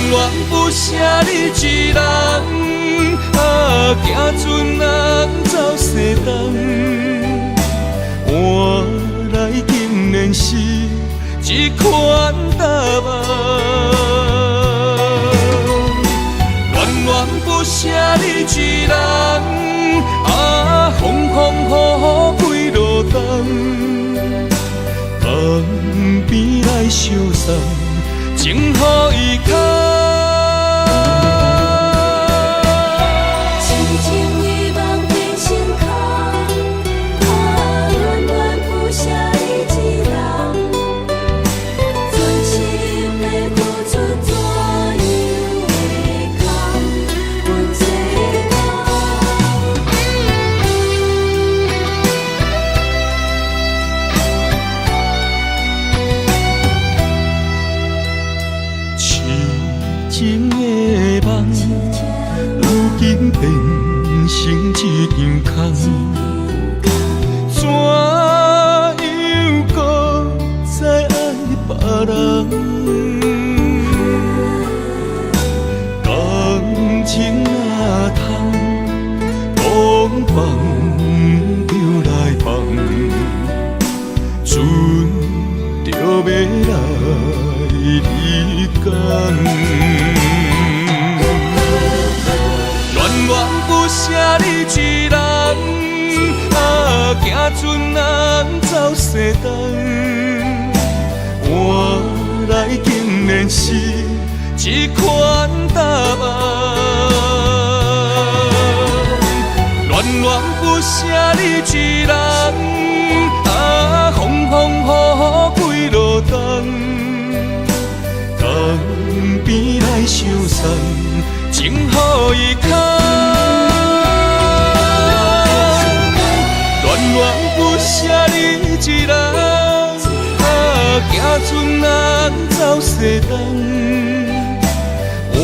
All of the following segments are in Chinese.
恋不舍你一人，行船人走西东。换来竟然是一款答案。恋不舍你一人，风风雨雨几路冬。旁边来相送，情予伊牵。痴情遗忘变成空，恋恋不舍你一人，全心的付出怎样会空？阮这情的梦，如今变成一场空，怎样搁再爱别人？感情若通，讲放就来放，船就要来离港。恋不舍你一人，行船人走西东。换来竟然是一款答案。恋不舍你一人，风风雨雨几路冬。江边来相送，情予伊牵。恋不舍你一人，行船人走西东。换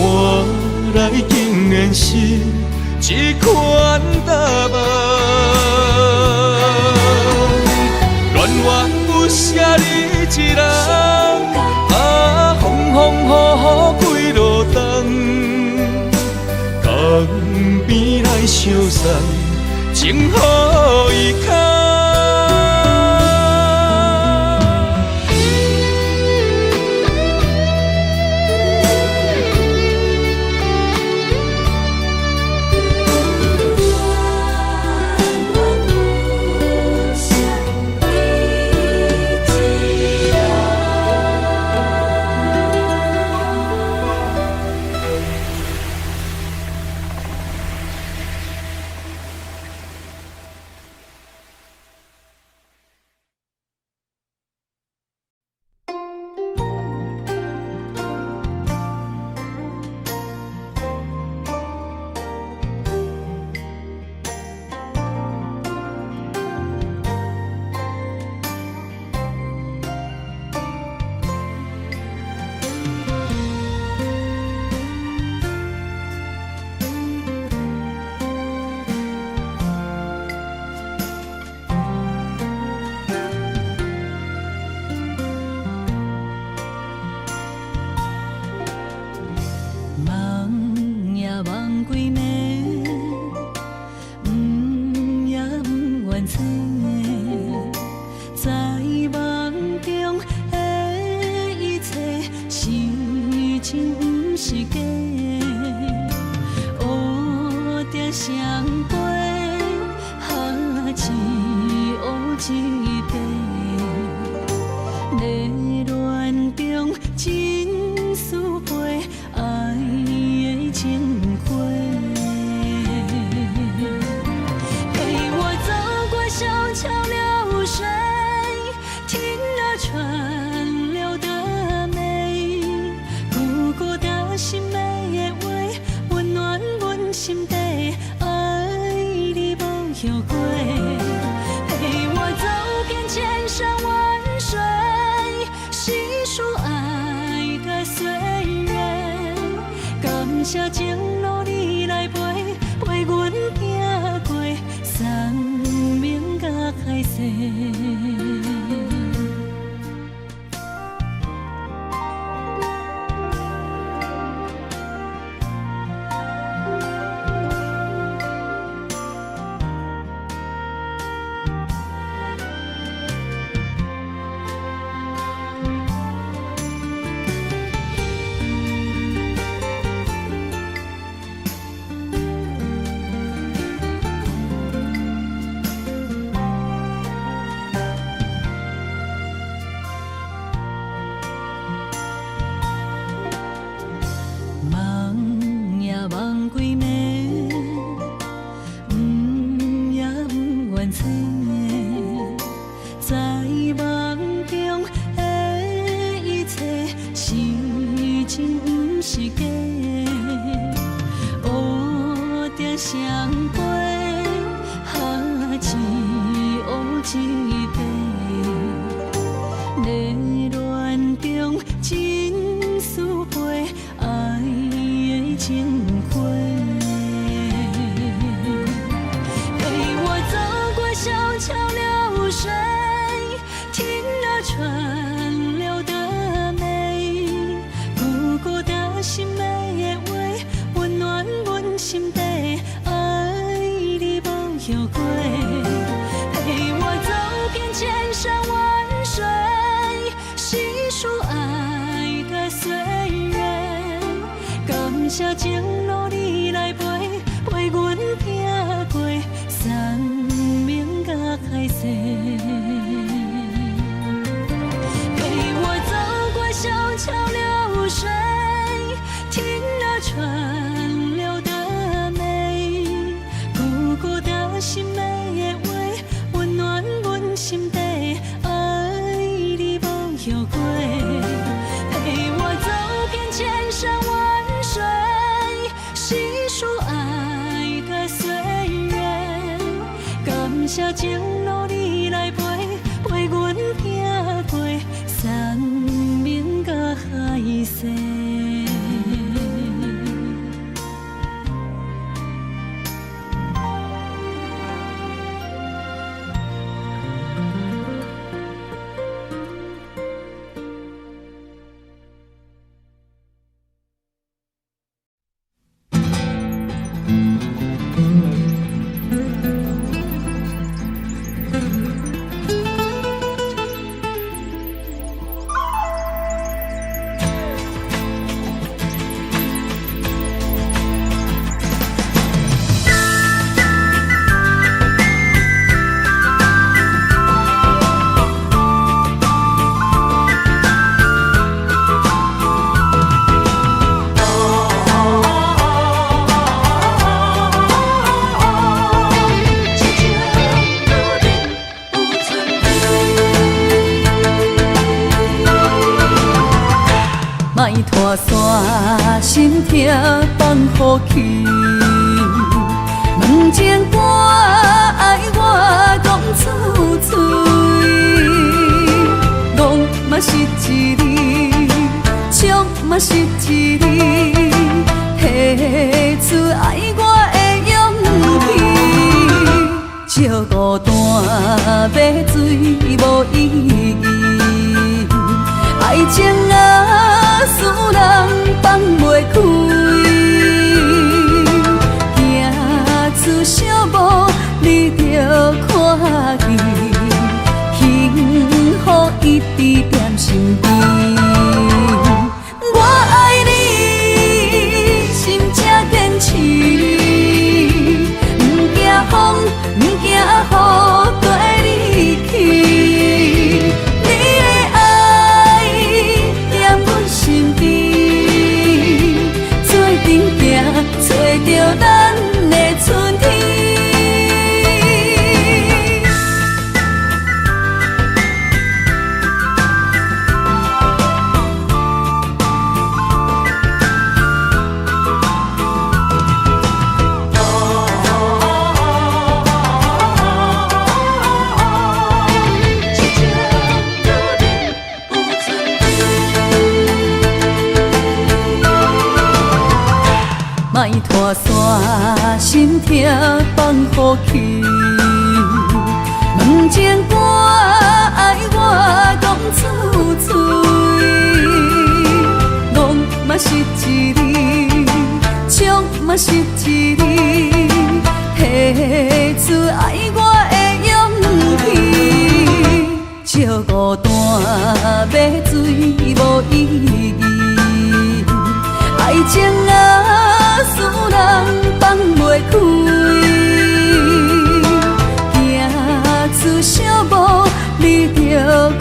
来竟然是一款答案。恋不舍你一人，风风雨雨几路冬。江边来相送，情予伊牵。谢情路你来陪，陪阮行过生命甲海誓。是假的，乌蝶双飞，下一乌一白，热恋中情丝飞，爱的情花。陪我走过小桥流水，听了川流的美，孤孤的心美的话，温暖阮心底，爱你无后悔。陪我走遍千山万水，细数爱的岁月，感谢情路你来陪，陪阮行过生命甲海誓。陪我走过小桥流水，听了川流的美，孤孤的心美的话，温暖阮心底，爱你无后悔。陪我走遍千山万水，细数爱的岁月，感谢情路你来陪，陪阮行过生命甲海誓。莫拖山心痛放乎去，问情歌爱我讲出嘴，戆嘛是一字，唱嘛是一字，提出爱我的勇气，笑孤单要水无意义，爱情啊，使人放袂开，行出小步，你着看见，幸福一直踮身边。我爱你，心正坚持，不惊风，不惊雨，跟你去。找到咱的春天。莫拖山心痛放乎去，问情歌爱我讲出嘴，戆嘛是一字，唱嘛是一字，提出爱我的勇气，笑孤单要水无意义，爱情啊，使人放袂开，行出小步，你着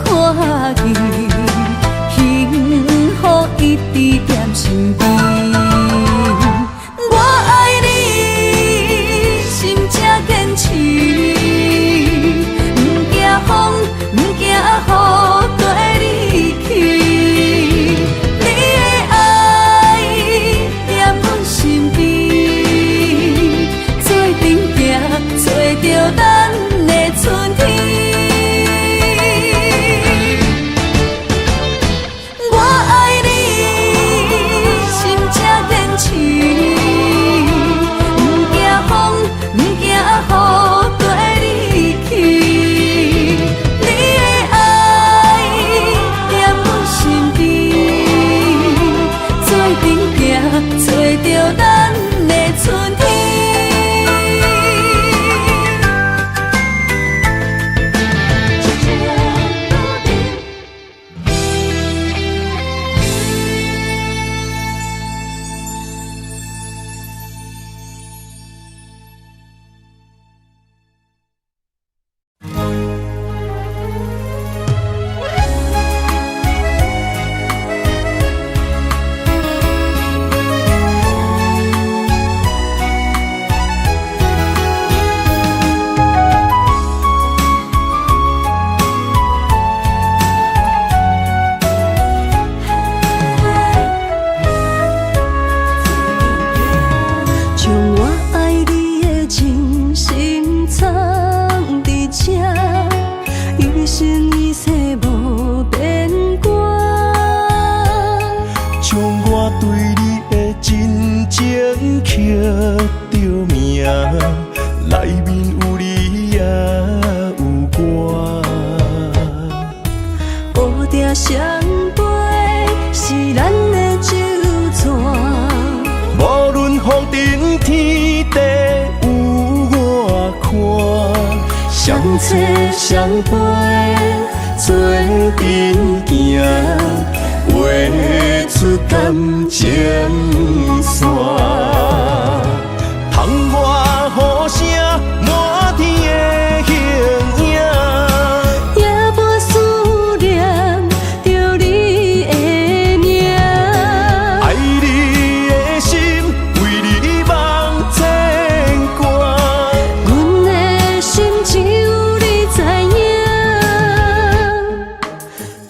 看见，幸福一直踮身边。我爱你，心正坚持，不惊风，不惊雨，跟你去。你的爱将我对你的真情刻着名，内面有你也有我。乌蝶双飞是咱的酒泉，无论风尘天地有我看，相扯相陪做阵行，画出感情线。窗外雨声满天的形影，也无思念着你的名。爱你的心为你梦牵挂，阮的心只有你知影，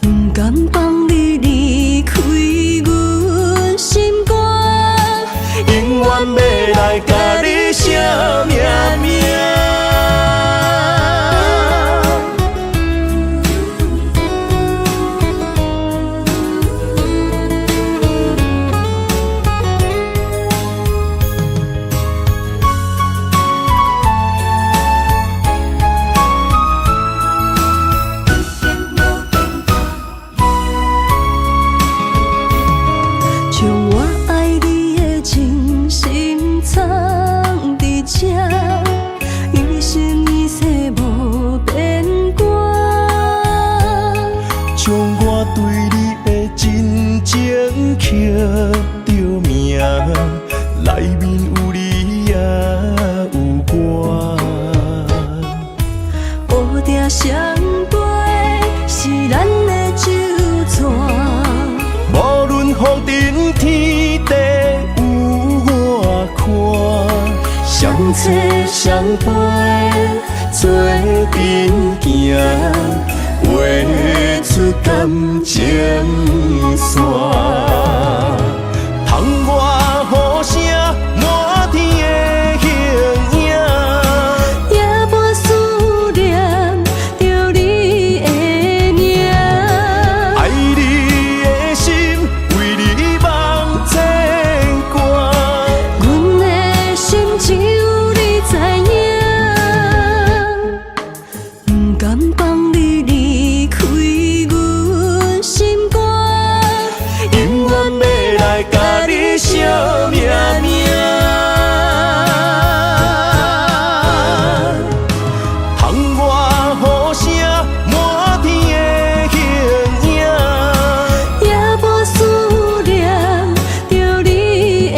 不甘放你离开阮心肝，永远要来甲你写命名。将我爱你的真心藏伫这，一生一世无变卦。将我对你的真情刻着名，内面有你也有我。乌蝶双飞是咱的酒泉，无论风尘天地有我看，相扯相陪做阵行，画出感情线。窗外雨声满天的形影，也无思念着你的名。爱你的心为你梦牵挂，阮的心只有你知影，不甘放你离开阮心肝，永远要来甲你写命名。窗外雨声满天的形影，也无思念着你的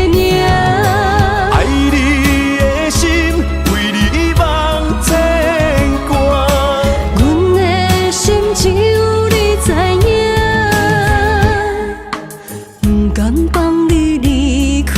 名。爱你的心为你梦牵挂，阮的心只有你知影，不甘放你离开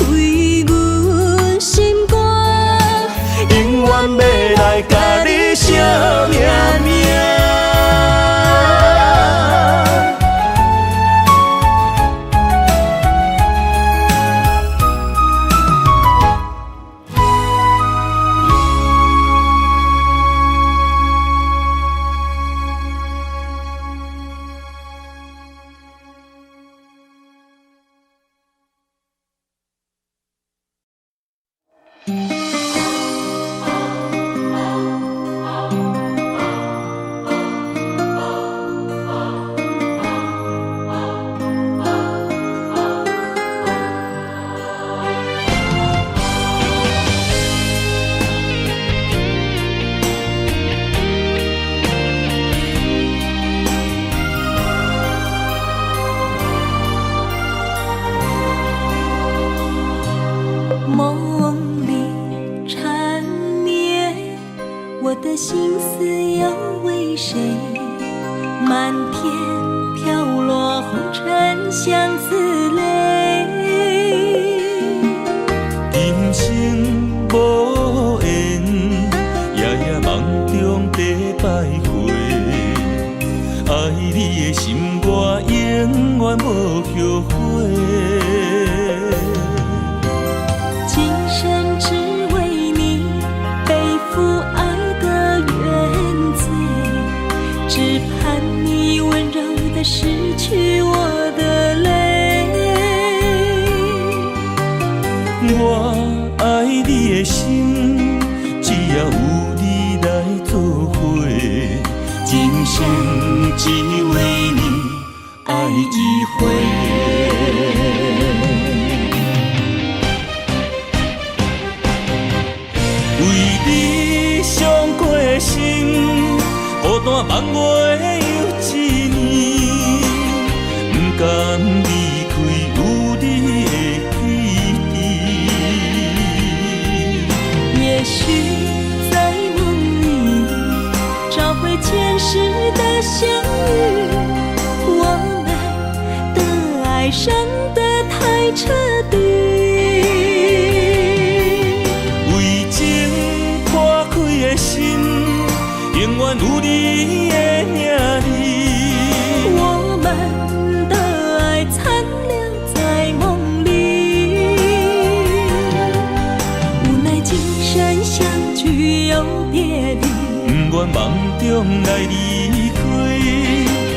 中来离开，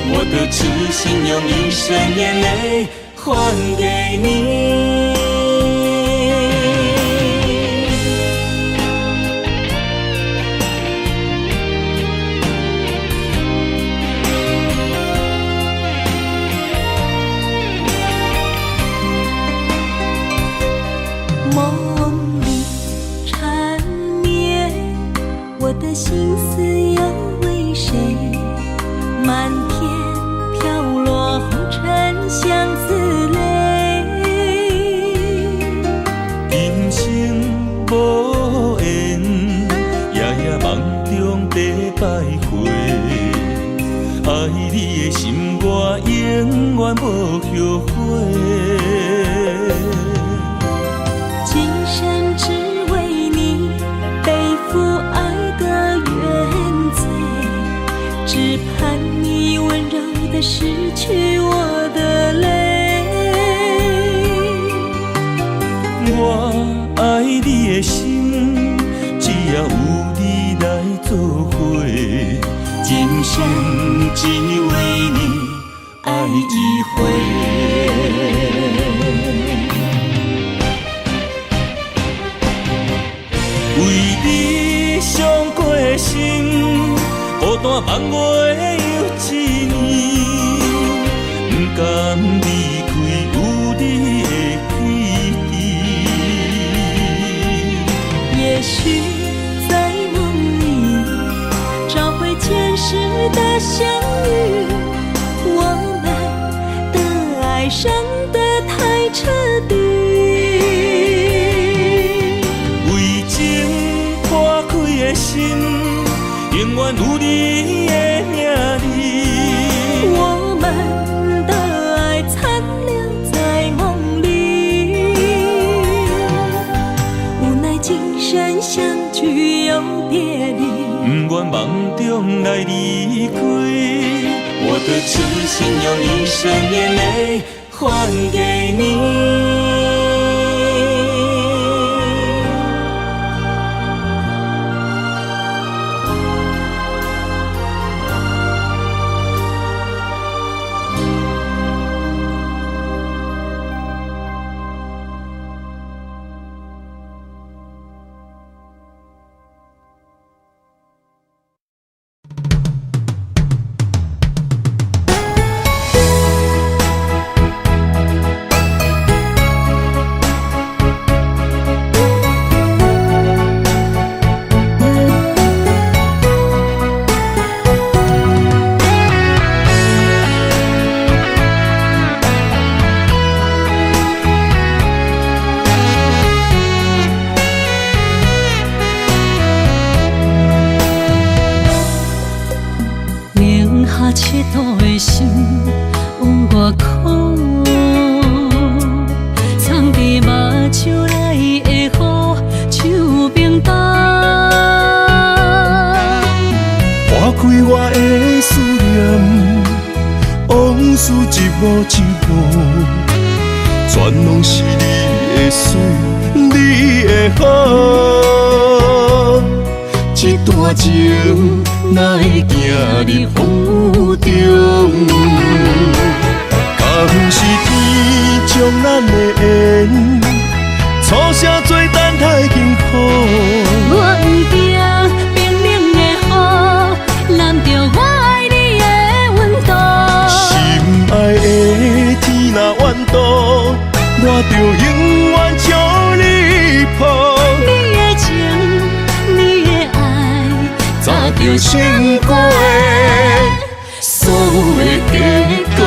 我的痴心用一生眼泪还给你。梦里缠绵，我的心思要为谁？满天飘落红尘相思泪。人生无缘，夜夜梦中在徘徊。爱你的心，我永远无后悔。今生只为你背负爱的原罪，只盼你温柔地拭去我的泪。我爱你的心，只要有你来作伙，今生只为你爱一回。为你伤过的心，孤单望月又一年，不甘离开有你的起点。也许在梦里找回前世的相遇，我们的爱伤得太彻底。为情破开的心，永远有你的名字。我们的爱残留在梦里，无奈今生相聚又别离。不愿梦中来离开，我的痴心用一生眼泪还给你。切度的心往外哭，藏伫目睭内的雨，手冰冻。拨开我的思念，往事一幕一幕，全拢是你的水，你的好。这段情哪会行入风雨中？敢不是天将咱的缘，初声做等太艰苦。我不惊冰冷的雨，淋着我爱你的温度。心爱的天若怨妒，我就永远将你抱。你的情，你的爱，早就想过所有的结果。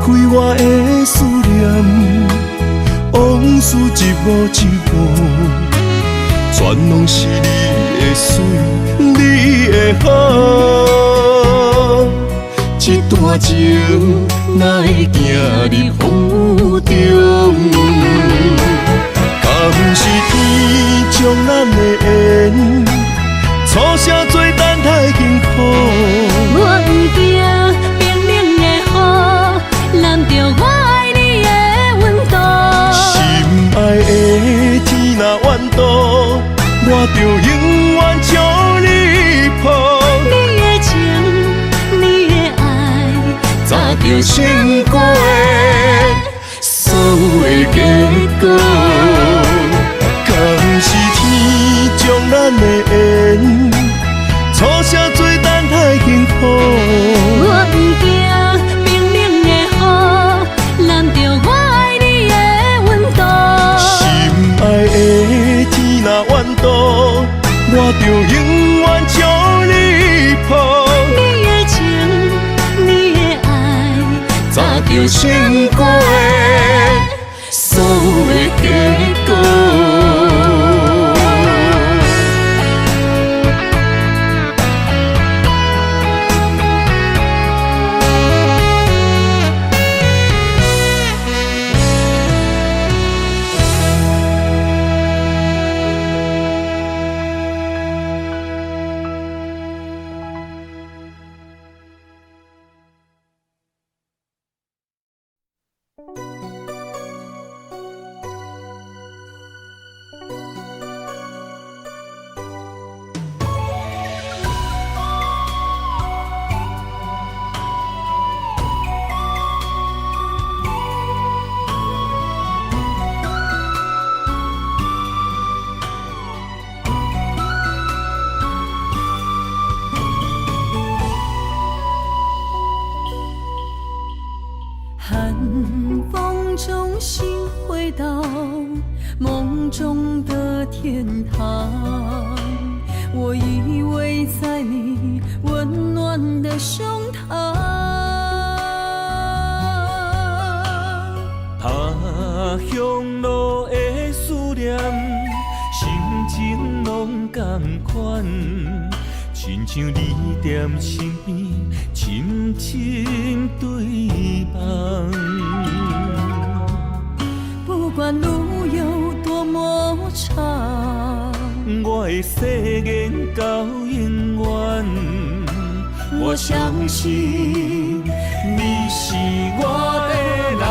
开我的思念，往事一幕一幕，全拢是你的水，你的好。一段情哪会行入风雨中？敢不是天将咱的缘，错写做等待幸福。我不惊冰冷的雨，淋着我爱你的温度。心爱的天若怨妒，我就永远将你抱。你的情，你的爱，早就想过的所有的结果。敢是天将咱的缘，错写做等待幸福。我不惊冰冷的雨，淋着我爱你的温度。心爱的天若怨妒，我就永远将你抱。你的情，你的爱，早就想过的所有的结果。寒风中心回到梦中的天堂，我依偎在你温暖的胸膛。他乡路的思念，心情拢同款，亲像你踮身边，深深对望。不管路有多么长，我的誓言到永远，我相信你是我的人。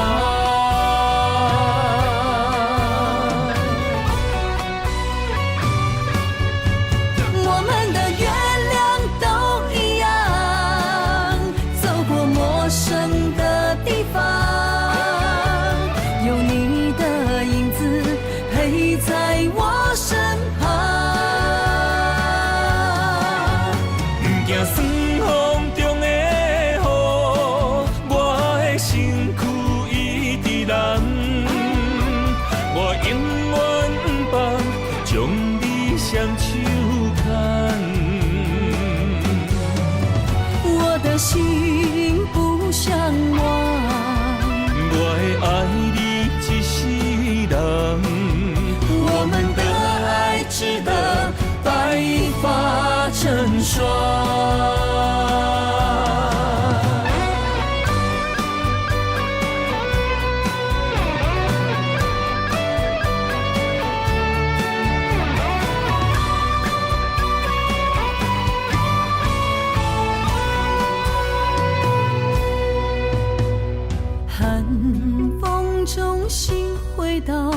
我们的月亮都一样，走过陌生的地方，有你的影子陪在我身旁。不惊酸风中的雨，我的身躯一直人，我永远不放，将你双手牵。我的心不想忘，我会爱你一世人，我们的爱值得白发成霜。寒风中心回到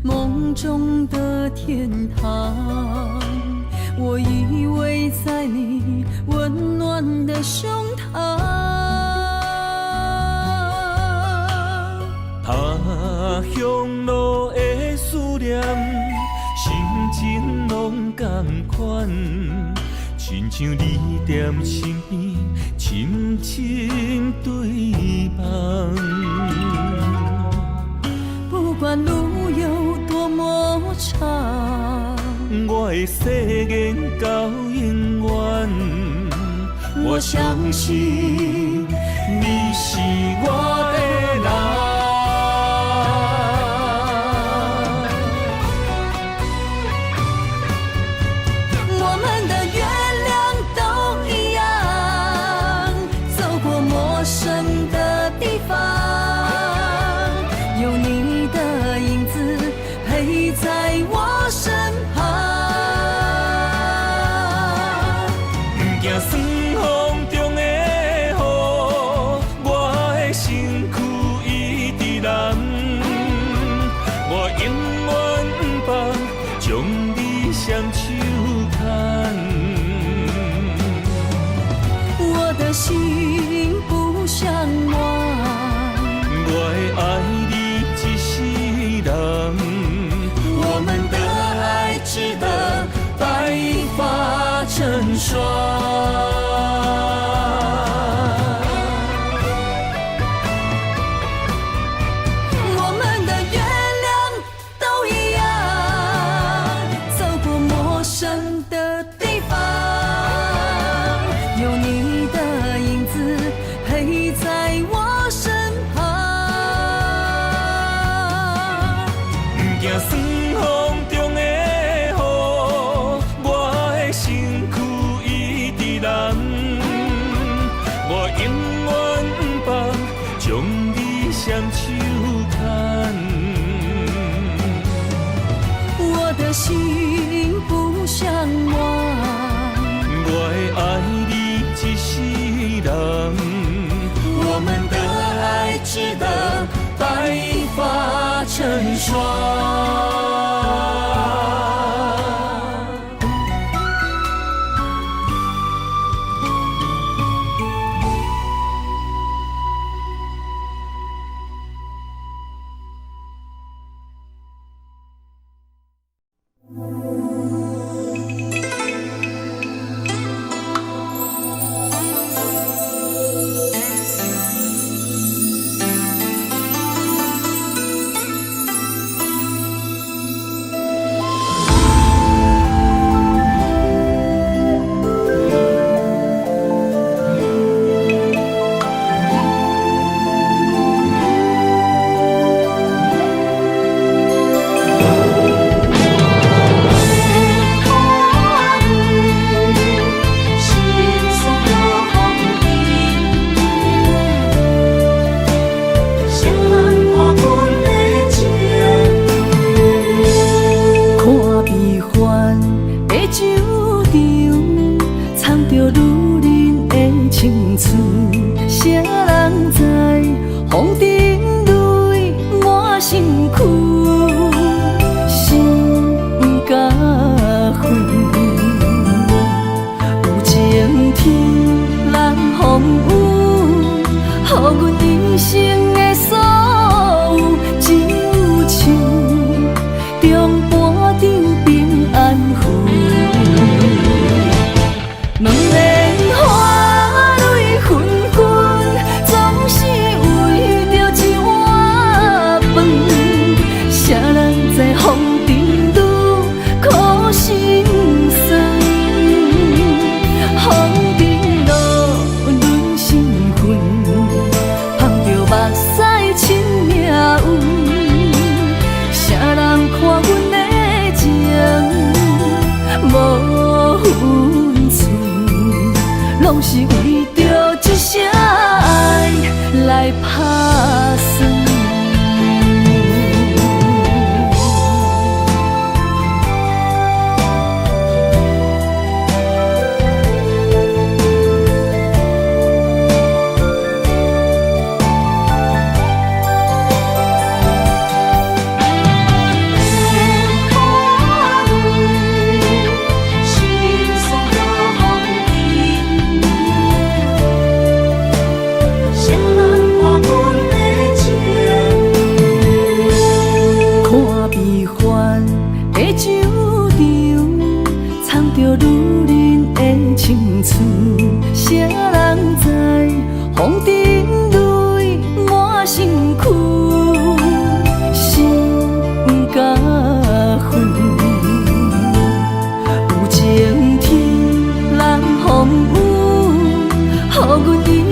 梦中的天堂，我依偎在你温暖的胸膛。他乡路的思念，心情拢同款，亲像你踮身边，深深对望。不管路有多么长，我的誓言到永远，我相信你是我的人。我们的月亮都一样，走过陌生的地方，有你的影子陪在我身旁。不惊霜风中的雨，我的身躯一直蓝。我永远不放，将你双手牵。我的心不像我，我会爱你一世人，我们的爱值得白发成霜。我们的月亮都一样，走过陌生的地方，有你的影子陪在我身旁。不惊霜风中的雨，我的身躯一直蓝。我永远不放，将你双手牵。我的心不像我，我会爱你一世人，我们的爱值得白发成霜。予阮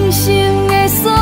一生的所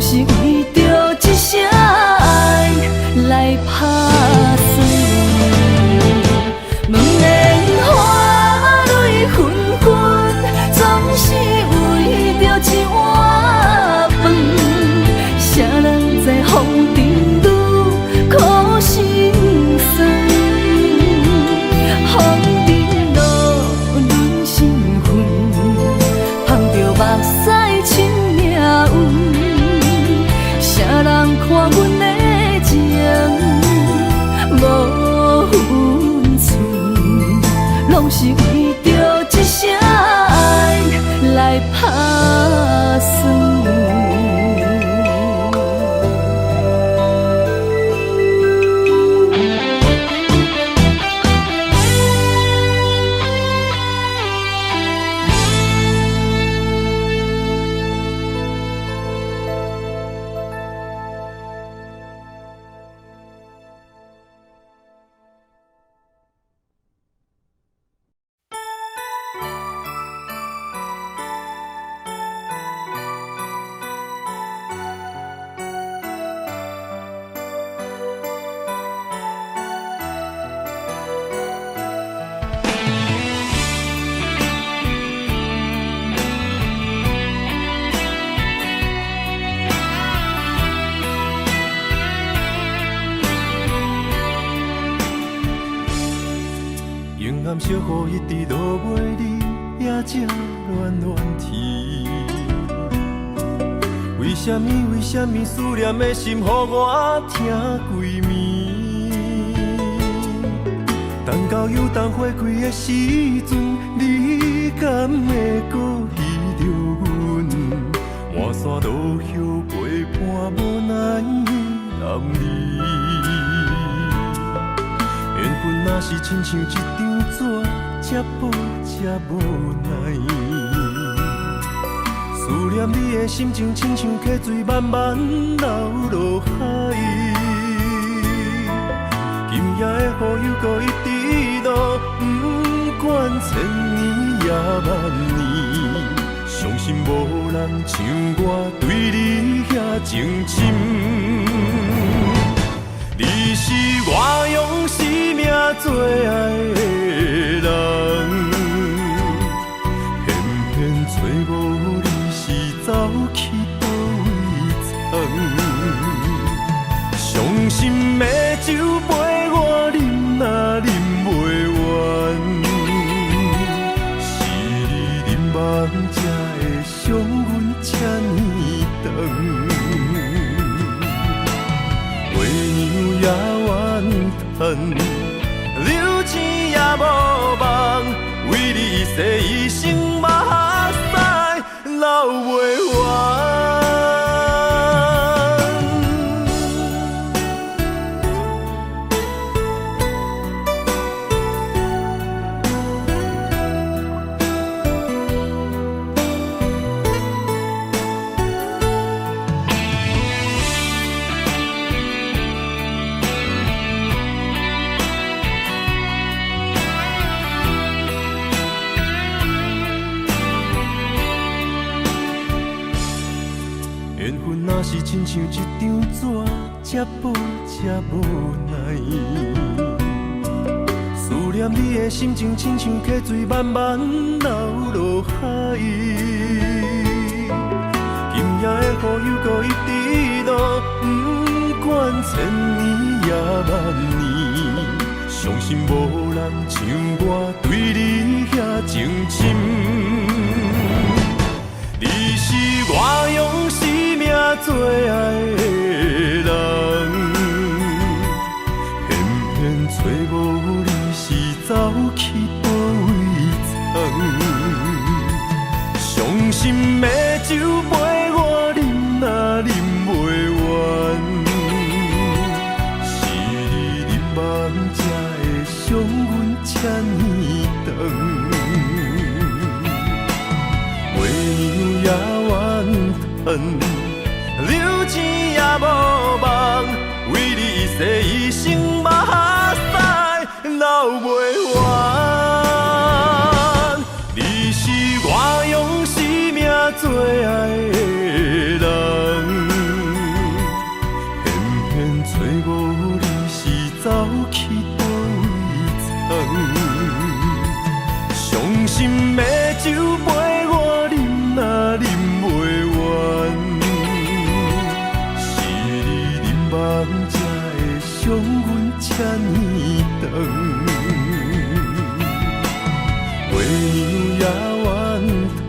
是为着一声爱来打算。两年花蕊纷纷，总是为着一碗饭。谁人知风尘路苦心酸，风尘路润心魂，捧着目屎亲命运。谁人看阮的情无分寸，拢是为着一声爱来打算。小雨一直落袂离，也才暖暖天。为什么思念的心，予我疼规暝？等到有冬花开的时阵，你敢会搁依着阮？满山路叶陪伴无奈暗暝。缘分若是亲像一张纸，这薄这无奈。思念你的心情，亲像溪水慢慢流落海。今夜的雨又搁一直落，不管千年也万年，相信无人像我对你遐情深。你是我用生命最爱的人，偏偏找无你是走去倒位藏。伤心的酒陪我饮，若饮袂完，是你忍望才会伤阮这呢长。也怨叹，留钱也无望，为你一世一生目屎流袂完。缘分若是亲像一张纸，这薄这无奈。思念你的心情，亲像溪水慢慢流落海。今夜的雨又搁一直落，不管千年也万年，相信无人像我对你遐情深。你是我用生命最爱的人，偏偏找无你是走去倒位藏。伤心的酒陪我饮，若饮袂完，是你忍望才会伤阮这呢长。为娘也怨叹，留钱也无望，为你一世一生目屎流袂完。你是我用生命最爱的人，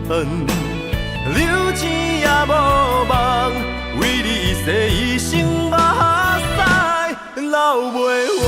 留钱也无望，为你一世一生目屎流袂完。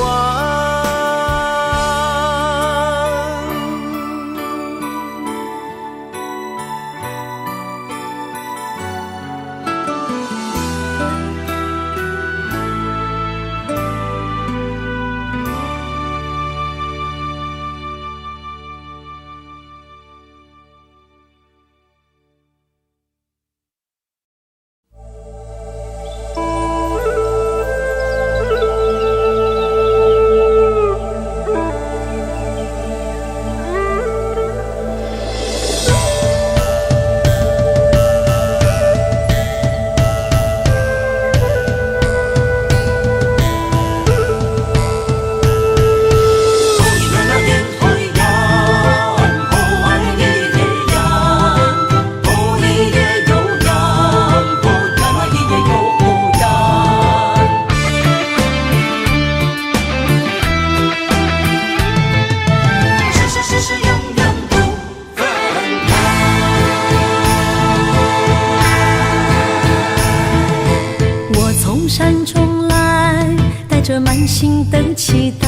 满心的期待，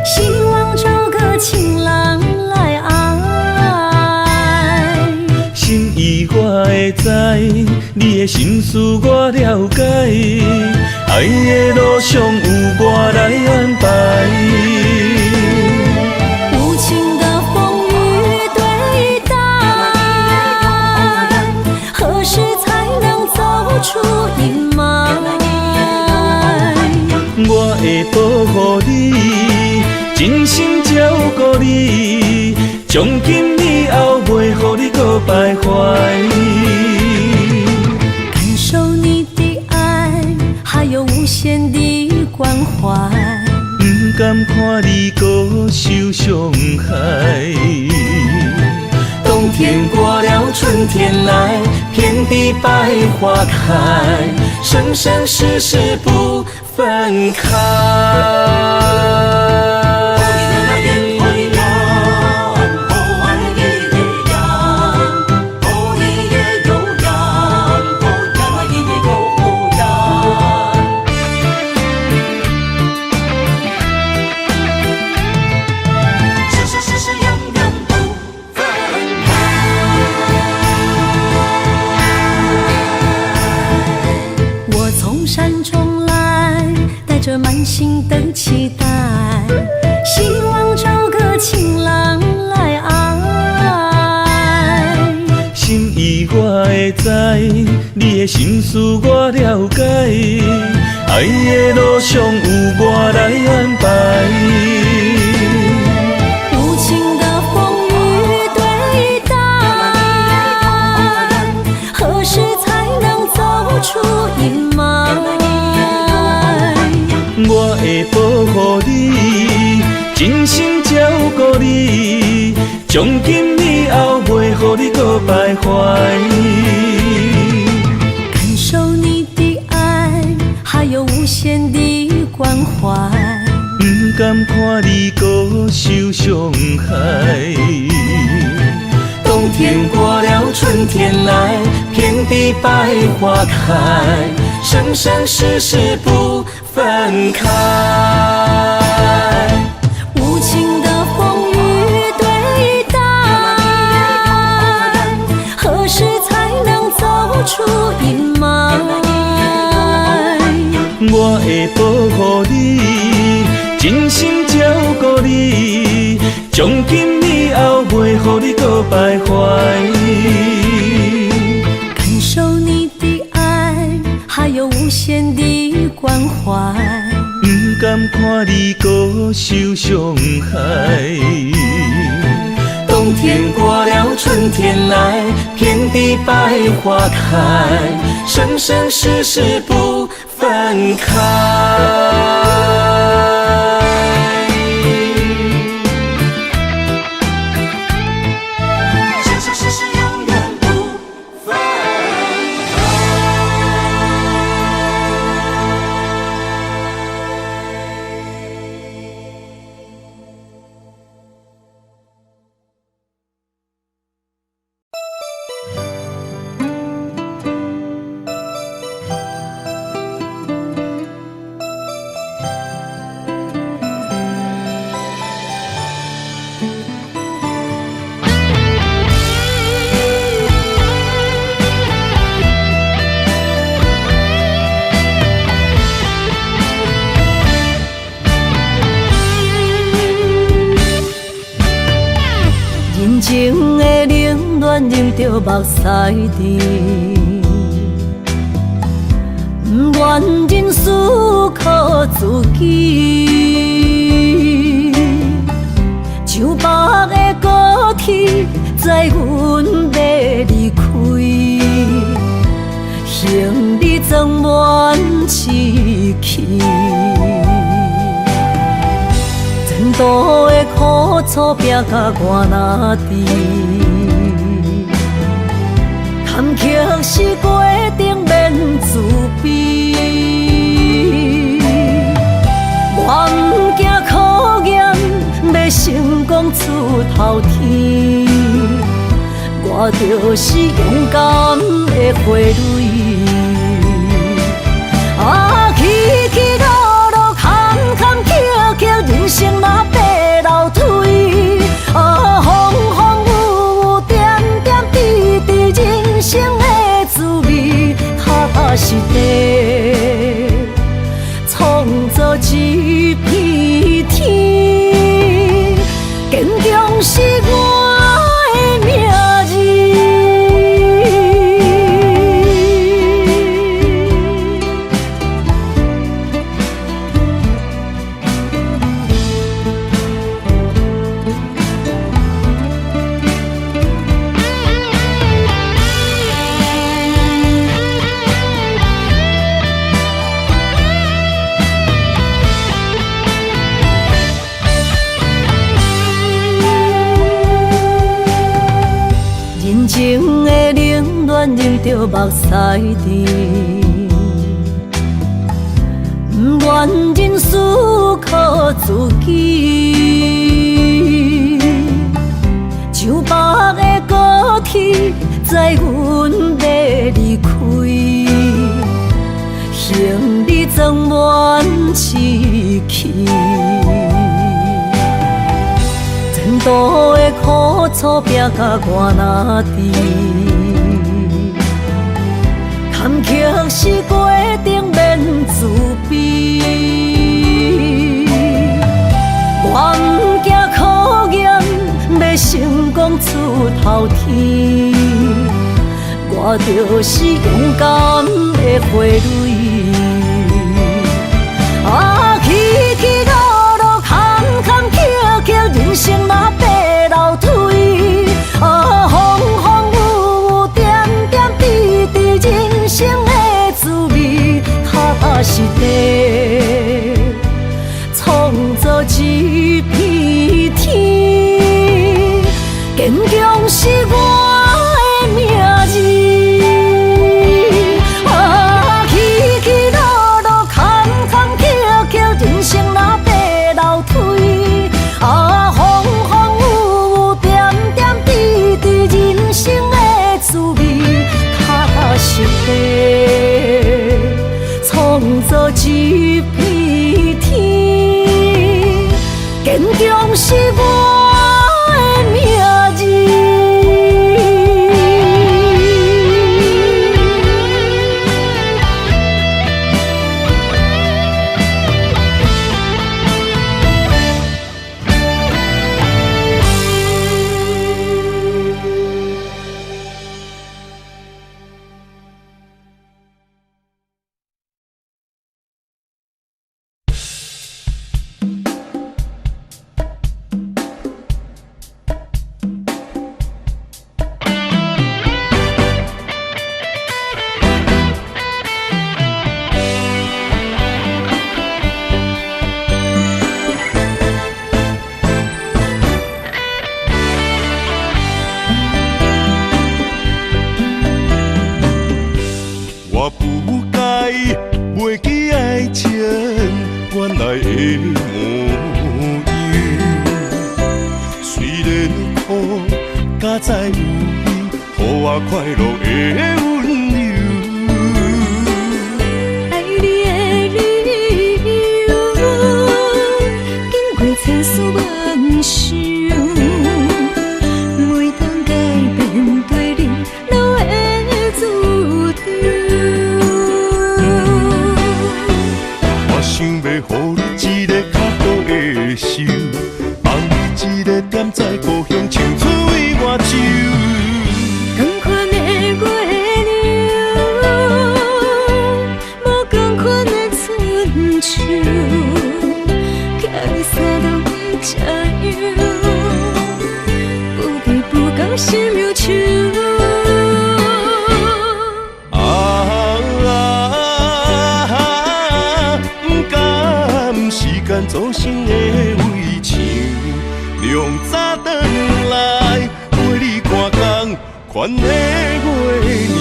希望找个情郎来爱。心意我会知，你的心思我了解，爱的路上有我来安排。无情的风雨对待，何时才能走出阴霾？我会保护你，真心照顾你，从今以后袂予你搁徘徊。感受你的爱，还有无限的关怀，不甘看你搁受伤害。冬天过了，春天来，遍地百花开，生生世世不分开。满心的期待，希望找个情郎来爱。心意我会知，你的心思我了解，爱的路上有我来安排。无情的风雨对待，何时才能走出阴霾？我会保护你，真心照顾你，从今以后袂予你搁徘徊。感受你的爱，还有无限的关怀，不甘看你搁受伤害。冬天过了，春天来，遍地百花开，生生世世不分开。无情的风雨对待，何时才能走出阴霾？我会保护你，真心照顾你，从今以后袂予你搁徘徊。感受你的爱，还有无限的关怀，不甘看你搁受伤害。冬天过了，春天来，遍地百花开，生生世世不分开。情的冷暖忍着目屎滴，不愿忍思靠自己，像白的过去，在阮要离开，行李装满痴气。前途的苦楚拼甲我哪知？坎坷是过程免自卑，我不惊考验，要成功出头天。我就是勇敢的花蕊。起起落落，坎坎坷坷，人生若爬楼梯。风风雨雨，点点滴滴，人生的滋味，踏踏实地，创造一片天。坚强是我的名字。情的冷暖忍着目屎滴，不愿忍思靠自己，像白的过去，在阮要离开，行李装满痴气。前途的苦楚拼甲我哪知？坎坷是过程免自卑，我不惊考验，要成功出头天。我就是勇敢的花蕊。起起落落，坎坎坷坷，人生若爬楼梯。风风雨雨，点点滴滴，人生的滋味，踏踏实地，创造一片天。坚强是我的名字。起起落落，坎坎坷坷，人生若爬楼梯。风风雨雨，点点滴滴，人生的滋味，踏踏实地，创造一片天。坚强是我的名字。在有你，予我快乐的温柔。爱你的理由，经过千丝万绪，每当改变对你都会注定。我想要予你一个较好的手，放一个点在故乡青春为我。款的月娘。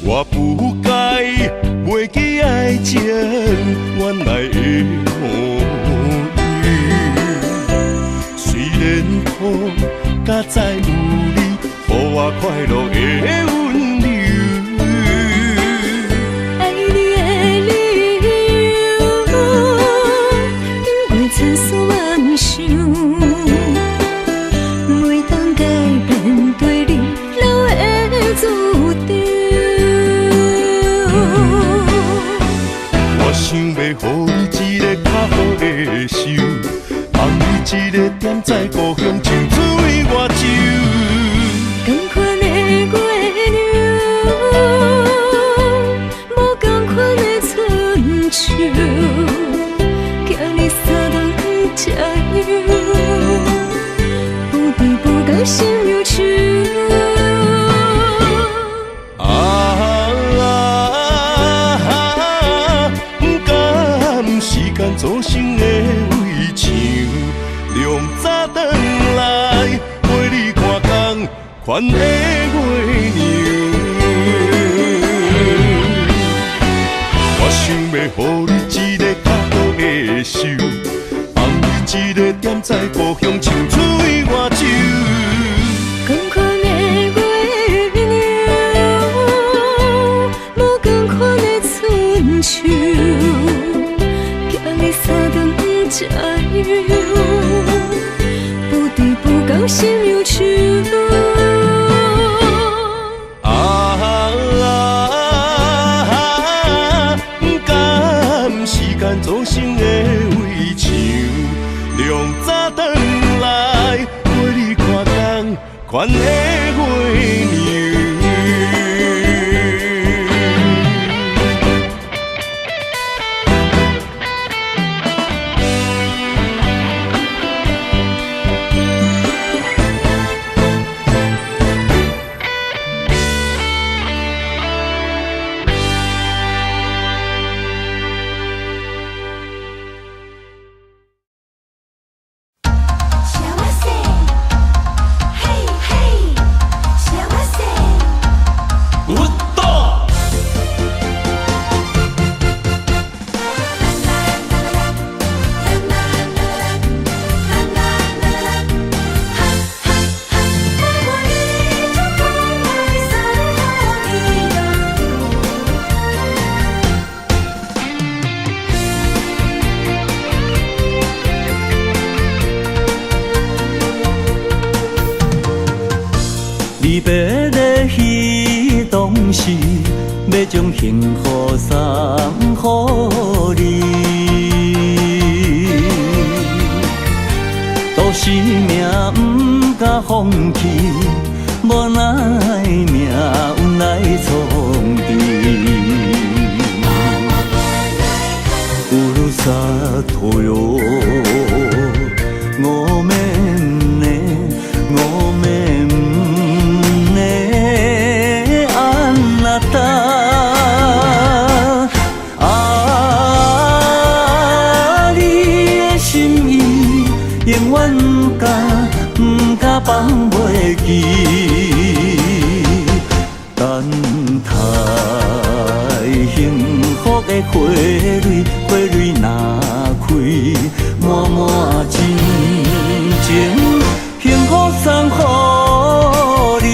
我不该袂记爱情原来的模样，虽然苦，甲再有你，予我快乐的温柔。爱你的理由，因为千丝万想，每当改变对你留的注定。想要予你一个较好的手，放你一个点在故乡，像水外洲。同款的月亮，无同款的春秋，叫你三顿吃药，不对不讲心忧愁。做成的围墙，亮早转来陪你看工，款的月娘。我想要予你一个较好的手，放你一个点在故乡，像水外洲。同款的月亮，无同款的春秋。三顿吃药，不对不讲心忧愁。不甘时间造成的围墙，亮早转来陪你看工，款的月娘。离别的彼当时，要将幸福送予你。都是命不敢放弃，无奈命运来创治。ふるさとよ、ごめんね、ごめん。永远不敢放袂记，等待幸福的花蕊，花蕊若开，满满真情，幸福送予你。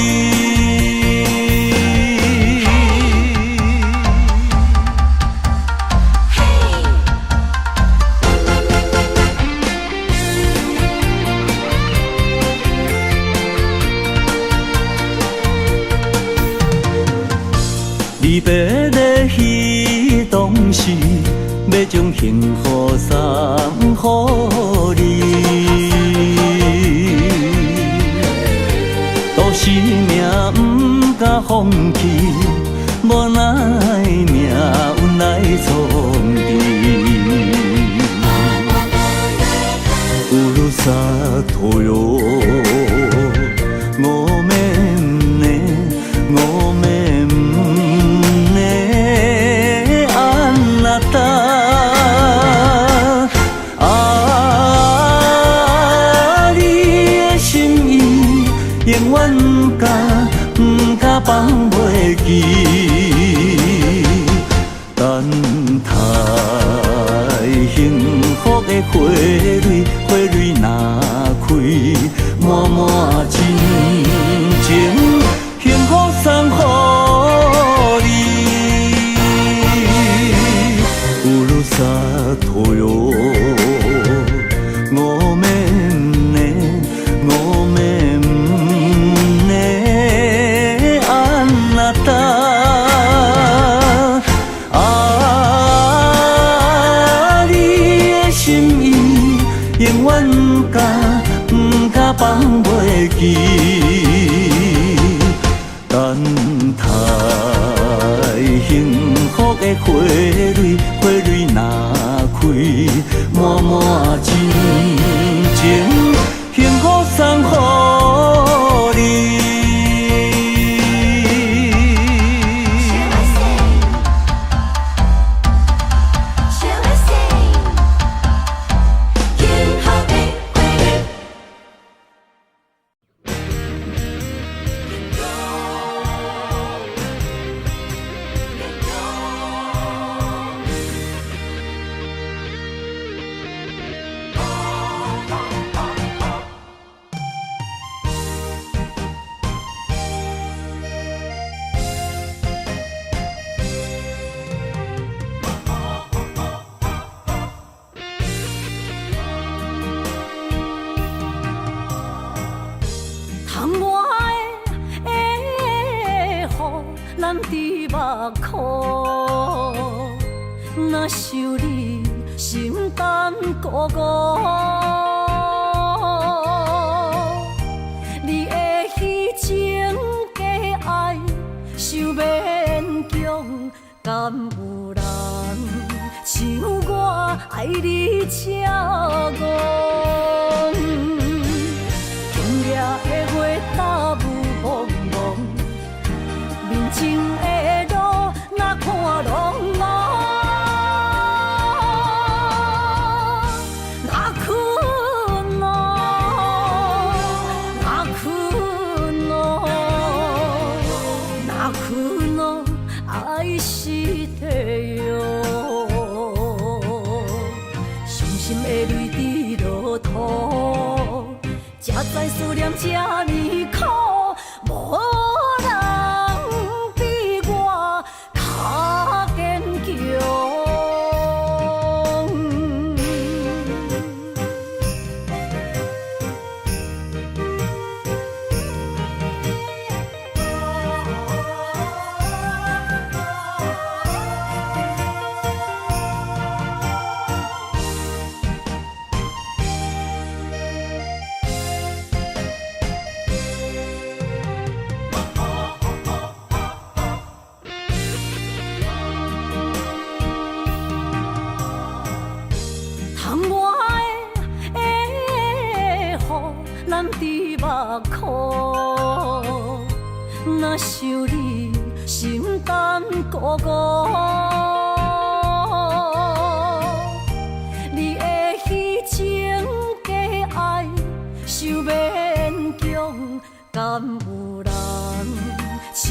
离别的彼当时，要将幸福送予你。都是命不敢敢放弃，无奈命运来创治。乌鲁萨托哟，我们呢安那达，你的心意永远甲放袂记，等待幸福的花蕊，花蕊若开，满满真情，幸福送予你。乌鲁萨托哟，我们呢安那达。永远甲放袂记，等待幸福的花蕊，花蕊若开，满满真情，幸福送予你。咱伫目眶，若想你心胆孤孤，你的虚情假爱想勉强，敢有人像我爱你这戆？今夜的月打雾蒙蒙。面前的路，哪看拢无，哪困咯，哪困咯，哪困咯，爱是地哟。伤心的泪滴落土，才知思念这呢苦，无。咱伫目眶，若想你心胆孤孤，你的虚情假爱想勉强，敢有人像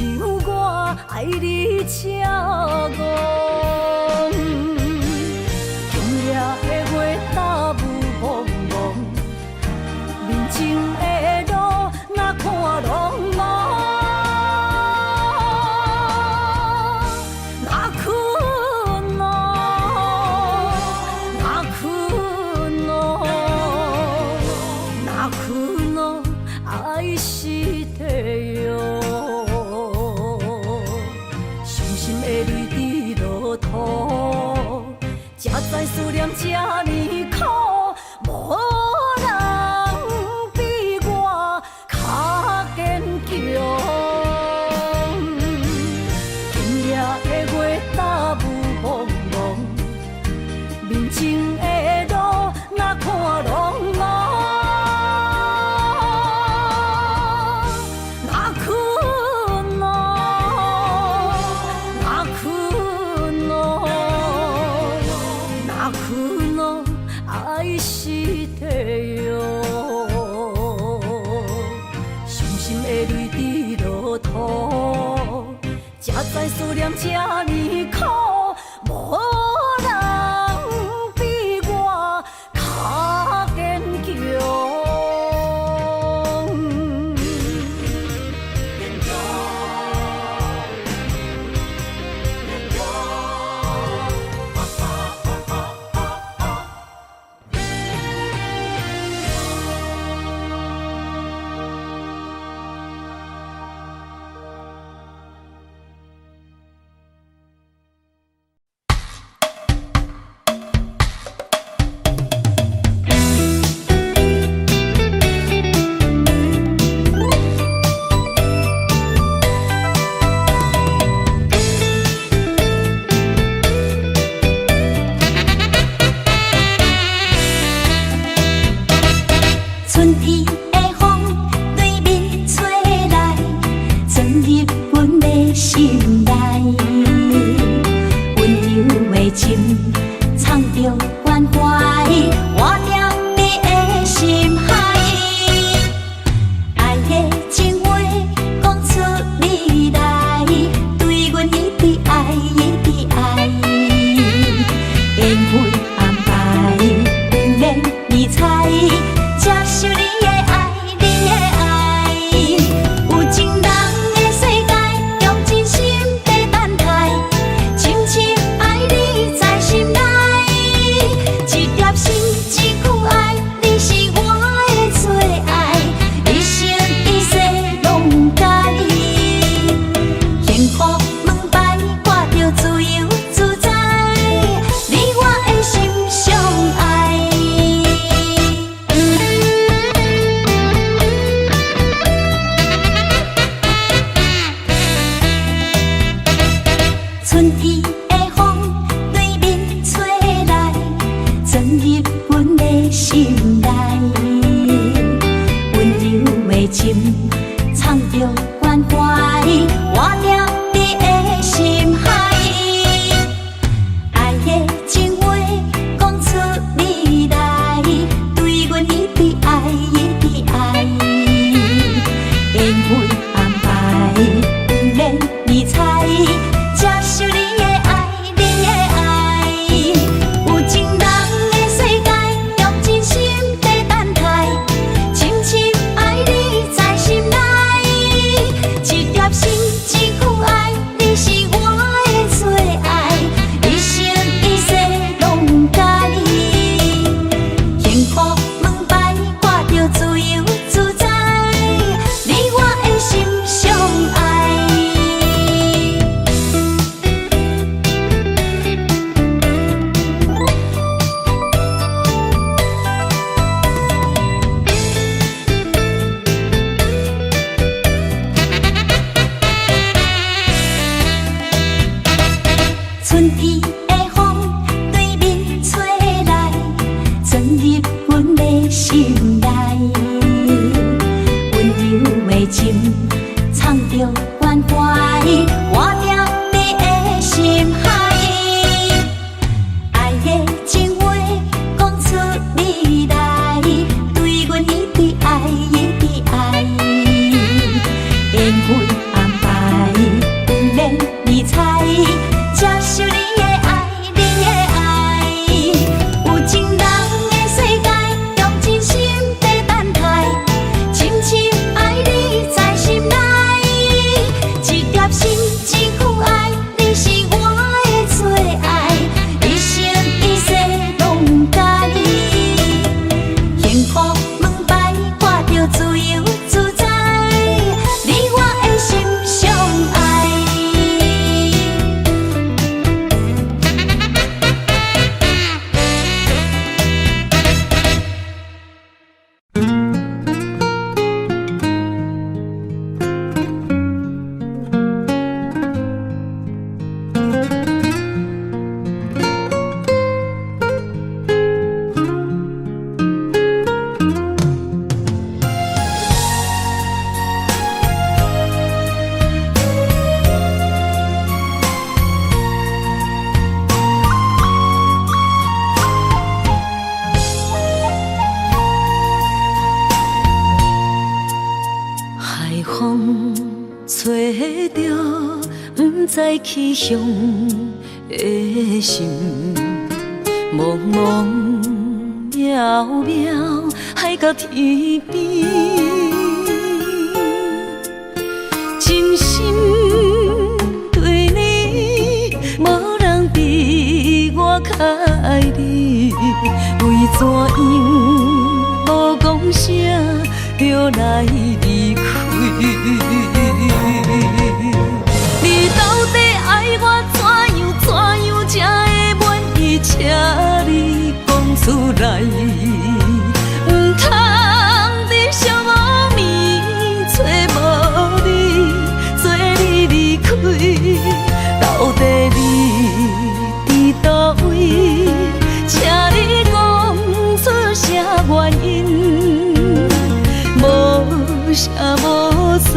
我爱你这戆？今夜的月打雾蒙蒙。面前的路，哪看拢无，哪困咯，哪困咯，哪困咯，爱是地哟。伤心的泪滴落土，才知思念这呢苦，无人比我较坚强。春天的风对面吹来，钻入阮的心内。温柔的情，藏着关怀，活在你的心海。爱的情话讲出你来，对阮一直爱，一直爱。缘分安排，不免你猜。接受你的爱，你的爱，有情人的世界，用真心在等待，深深爱你在心内，一粒心一句爱，你是我的最爱，一生一世拢甲你，幸福门牌挂着自由自在，你我的心相爱。春天的风对面吹来，钻入阮的心内。温柔的情，藏着关怀，活在你的心海。爱的情话讲出你来，对阮一直爱，一直爱。缘分安排，不免你猜。接受你的爱，你的爱，有情人的世界，用真心在等待，深深爱你在心内，一粒心一句爱，你是我的最爱，一生一世拢甲你，幸福门牌挂着自由自在，你我的心相爱。知去向的心，茫茫渺渺，海到天边，真心对你，无人比我较爱你，为怎样无讲声就来离开？你到底爱我怎样才会满意？请你讲出来，唔通伫寂寞暝找无你，做你离开。到底你伫倒位？请你讲出啥原因？无啥无说，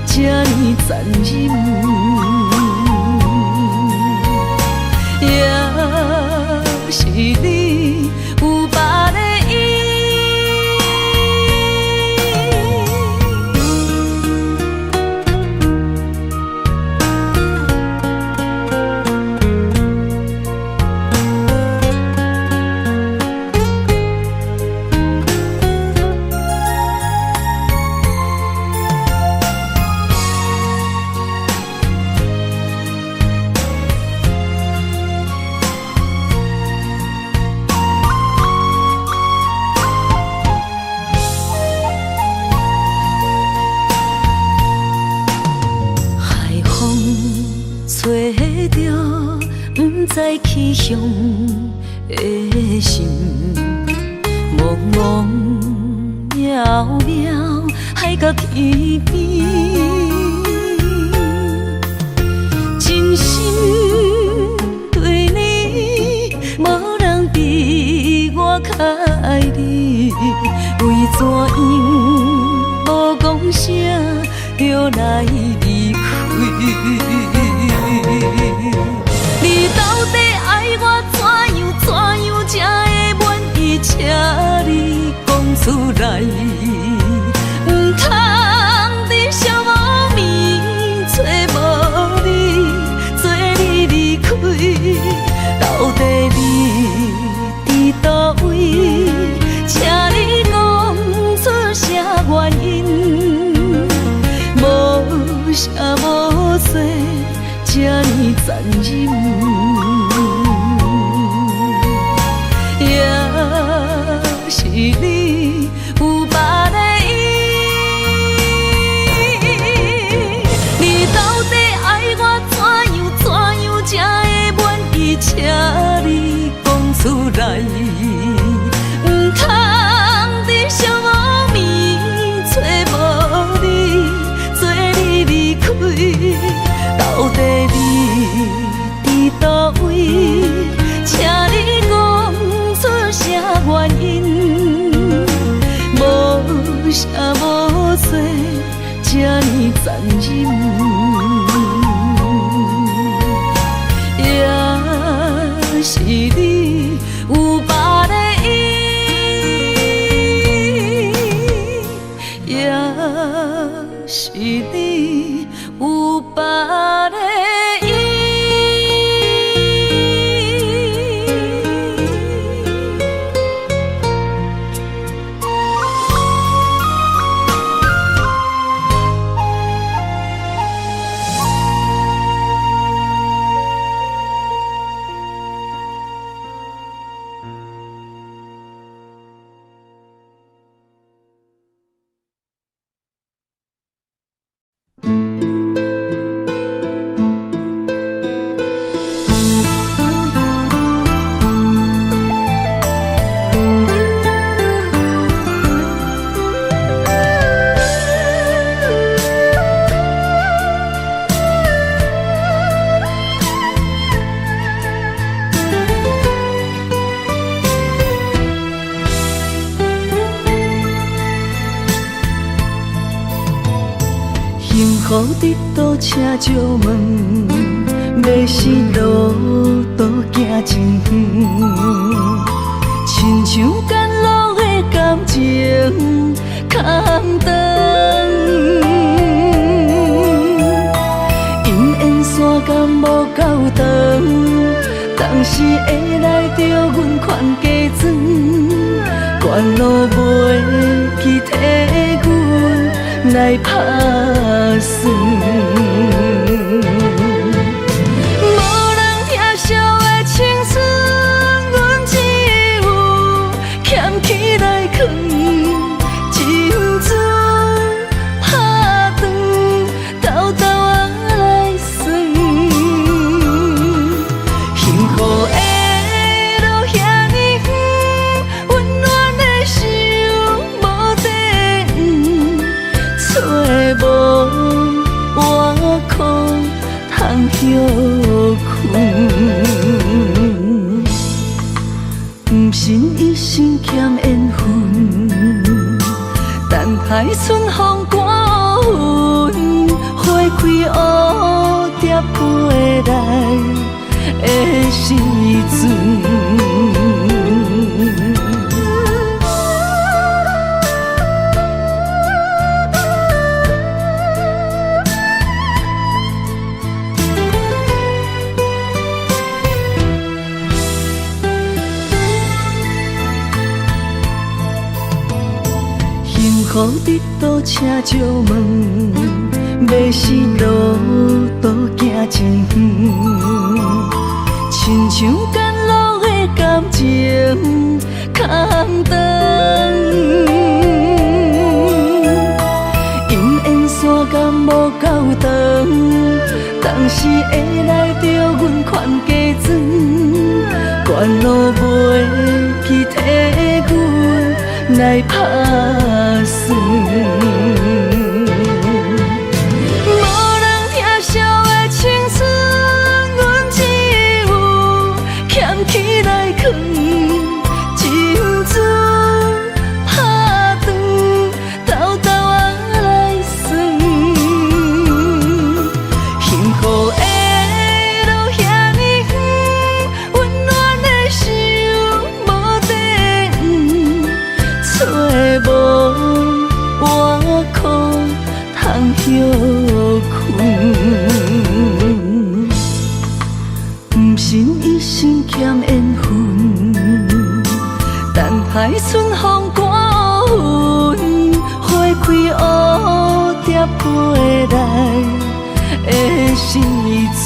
这呢残忍。也是你有别的意。知去向的心，茫茫渺渺，海到天边，真心对你，无人比我较爱你，为怎样无讲声就来离开？你到底爱我怎样才会满意？请你讲出来，唔通伫寂寞暝找无你，做你离开。到底你伫倒位？请你讲出啥原因？无啥无说，这呢残忍。也是你有别的意。你到底爱我怎样才会满意？请你讲出来，唔通伫寂寞暝找无你，做你离开。到底你伫倒位？请你讲出啥原因？无啥无说，这呢残忍。也是你有别的意，也是你有别的意。幸福伫倒，请借问，要是路途行真远，亲像甘露的感情空长。因缘线敢无够长，当时会来着阮款加装，关路袂记替阮来打算。无人疼惜的青春，阮只有捡起来藏。情珠拍断，偷偷啊来算。幸福的路遐尼远，温暖的手无地找无外裤通休困。不信一生欠缘分。等待春风刮云，花开蝴蝶飞来的时阵。苦得倒车借问，要是路途行真远，亲像赶路的感情空长。因缘线敢无够长，当时会来着阮款加装，关路袂记替阮来打算。无人疼惜的青春，阮只有捡起来藏。情珠拍断，偷偷啊来算。幸福的路遐尼远，温暖的手无地找无外裤通休困。不信一生欠缘分，等待春风刮云，花开蝴蝶飞来的时阵。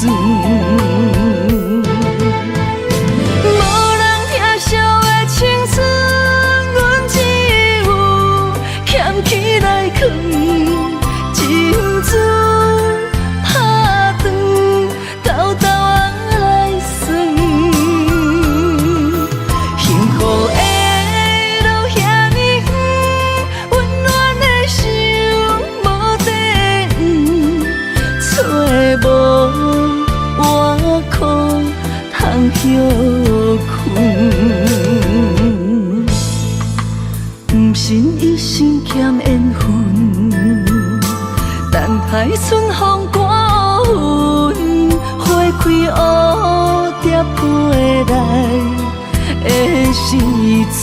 无人疼惜的青春，阮只有捡起来藏。情珠拍断，偷偷啊来算。幸福的路遐尼远，温暖的手无地找无外裤通休困。不信一生欠缘分，等待春风刮云，花开蝴蝶飞来的时阵。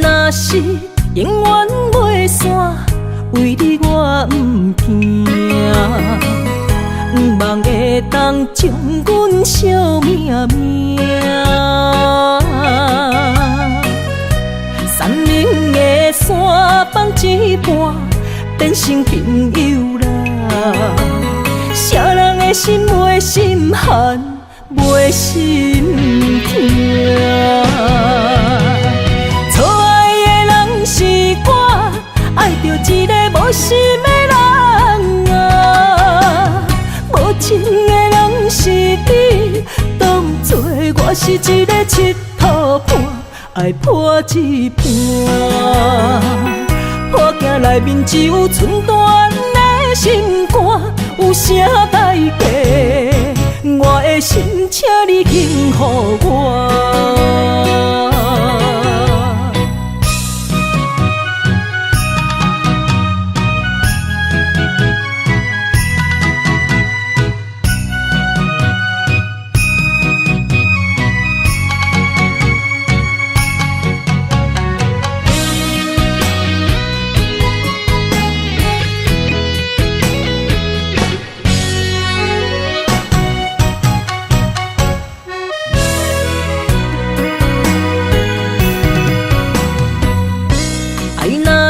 若是永远袂散，为你我不惊，不望会当将阮惜命命。山林的山放一半，变成朋友啦。啥人的的心袂心寒，袂心痛。错爱的人是我，爱着一个无心的人啊。无情的人是你，当作我是一个佚佗伴，爱破一半。破镜内面只有寸断的心肝，有啥代价？我的心，请你轻予我。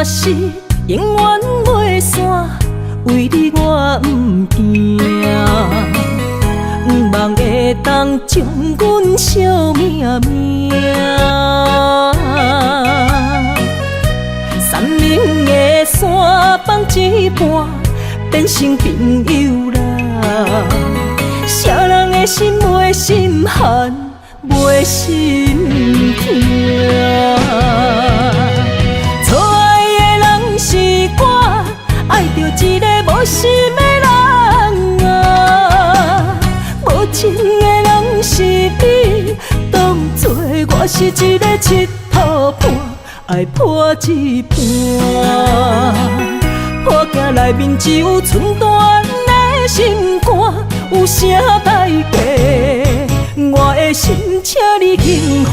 是永远袂散，为你我不惊，不望会当将阮惜命命。山明的山放一半，变成朋友啦。啥人的心袂心寒，袂心痛。是我爱着一个无心的人啊，无情的人是你，当作我是一个佚佗伴，爱破一半。破镜内面只有寸断的心肝，有啥代价？我的心，请你轻予我。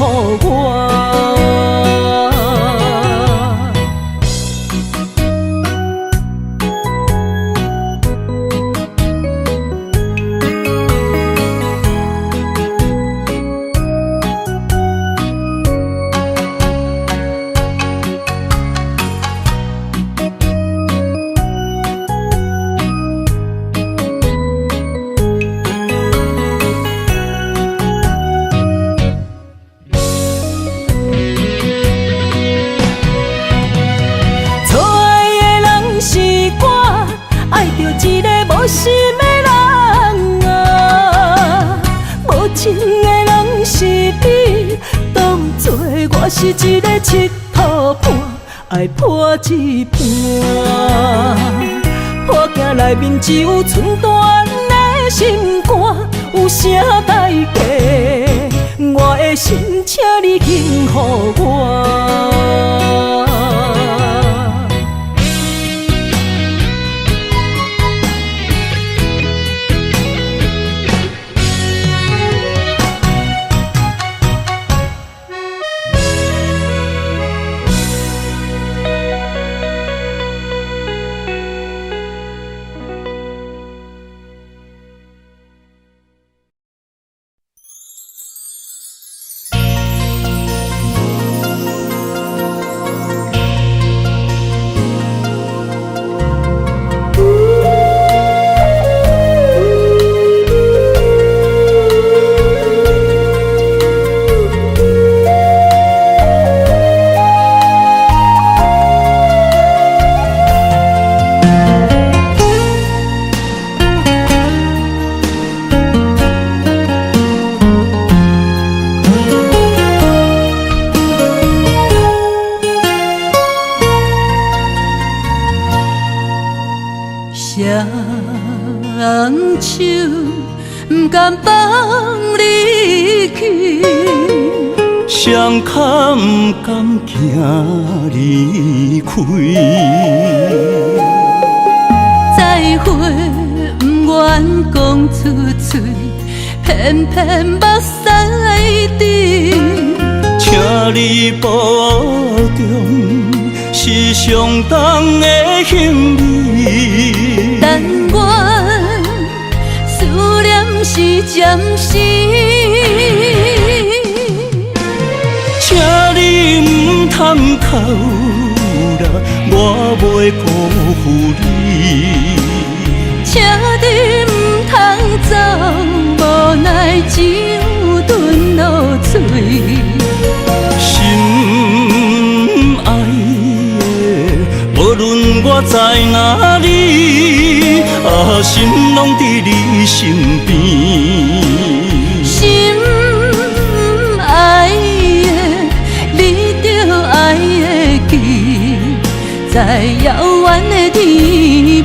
无心的人啊，无情的人是你，当作我是一个佚佗伴，爱破一半。破镜内面只有寸断的心肝，有啥代价？我的心，请你轻予我。双手不甘放你去，双脚不甘行离开。再会不愿讲出嘴，偏偏目屎滴。请你保重，是上重的行李。但愿思念是暂时，请你唔通哭啦，我袂辜负你。请你唔通在哪里？啊，心拢伫你身边。心爱的，你着爱会记，在遥远的天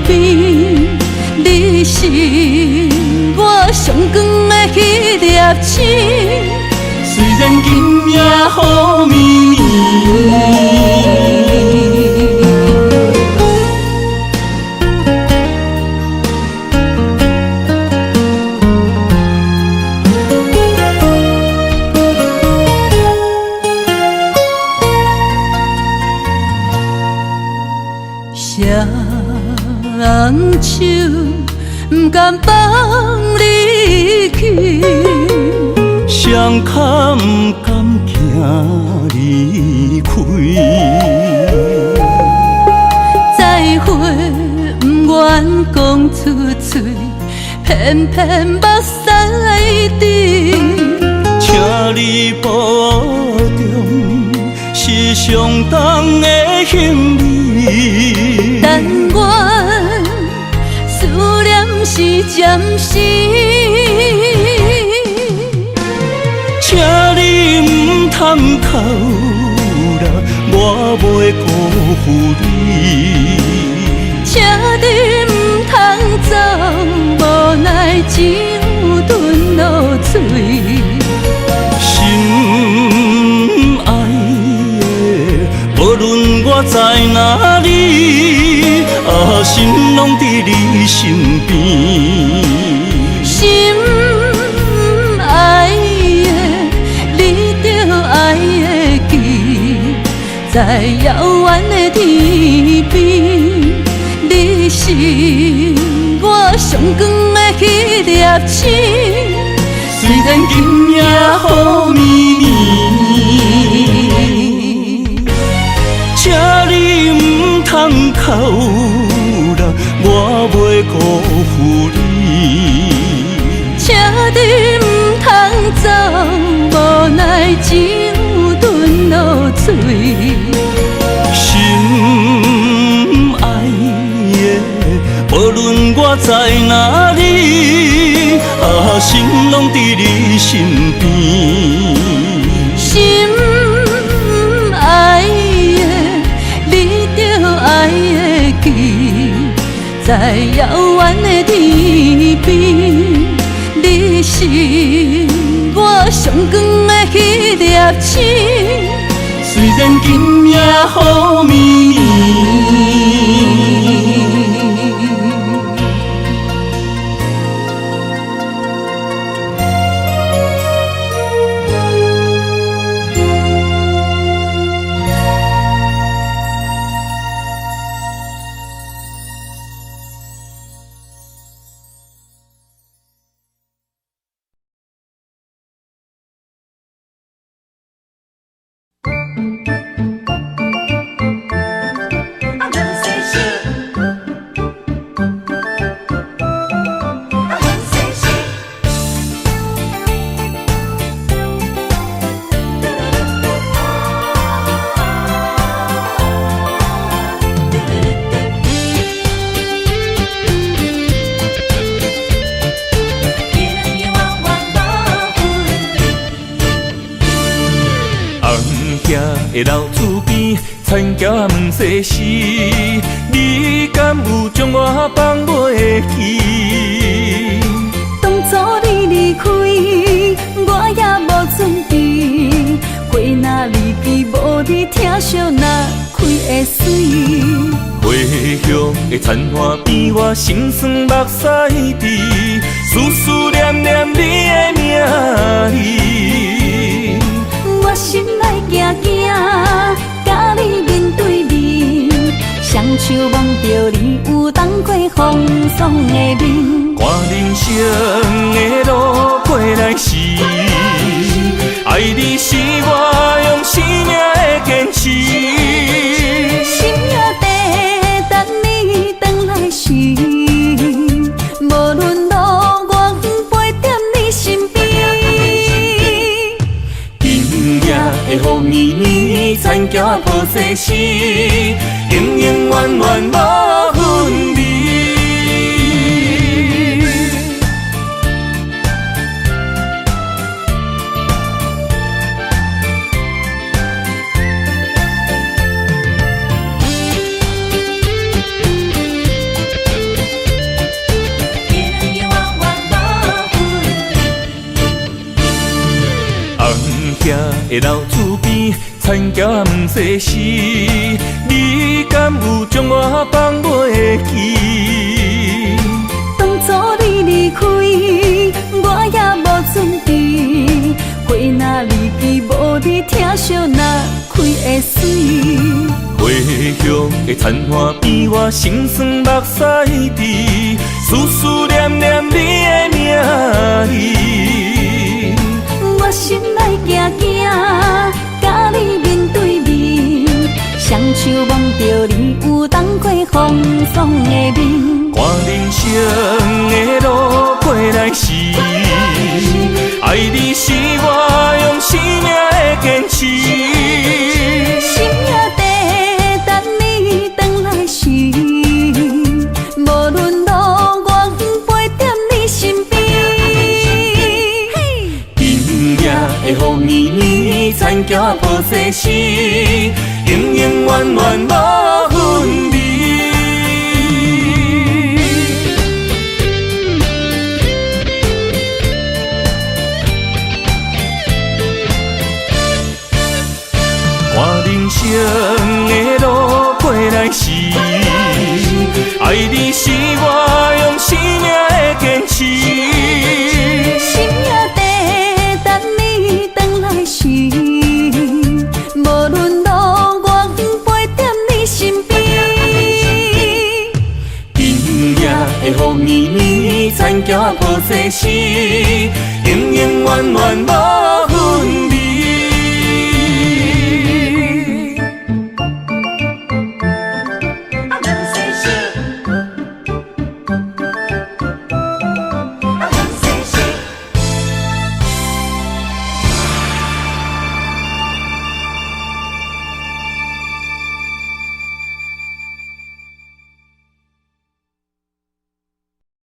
边，你是我上光的迄粒星。虽然今夜雨绵绵。双手不甘放你去，双脚不甘行离开，再会不愿讲出嘴，偏偏目屎滴。请你保重，是上重的行李。但愿思念是暂时，请你唔通哭啦，我袂辜负你。请你唔通走，无奈只有吞落嘴。心爱的，无论我在哪里，啊，心拢伫你身边。心爱的，你着爱会记，在遥远的天边，你是我上光的迄粒星。虽然今夜雨绵绵，请你唔通哭啦，我袂辜负你。请你唔通走，无奈只有吞落嘴。心爱的，无论我在哪里，啊，心拢伫你身边。心爱的，你着爱会记，在遥远的天边，你是我上光的迄粒星。虽然今夜雨绵绵。的老厝边，田埕问世事，你敢有将我放袂记？当初你离开，我也无准备，花若离枝，无你疼惜哪开会水？回乡的田花边，我心酸目屎滴，思念念你的名字。我心内惊惊，甲你面对面，双手望着你有当过风霜的面。看人生的路过来时，爱你是我用生命的坚持。心也地等你回来时，无论路远陪在你身边。今夜的雨绵绵，田埕抱世事，永永远远无分离。红兄的老厝边，田埕毋细时，你敢有将我放袂记？当初你离开，我也无准备，花若离枝，无你疼惜若开会水。花香的田花边，我心酸目屎滴，思思念念你的名字。我心内惊惊，甲你面对面，双手望着你有当过风霜的面。看人生的路过来时，爱你是我用生命的坚持。心也地等你回来时，无论路我陪在你身边。今夜的风绵绵，田埕抱细时，永永远远无分离。看人生的路过来时，爱你是我用生命的坚持。心也地等你回来时，无论路我陪在你身边。今夜的风绵绵，田埕抱细时，永永远远无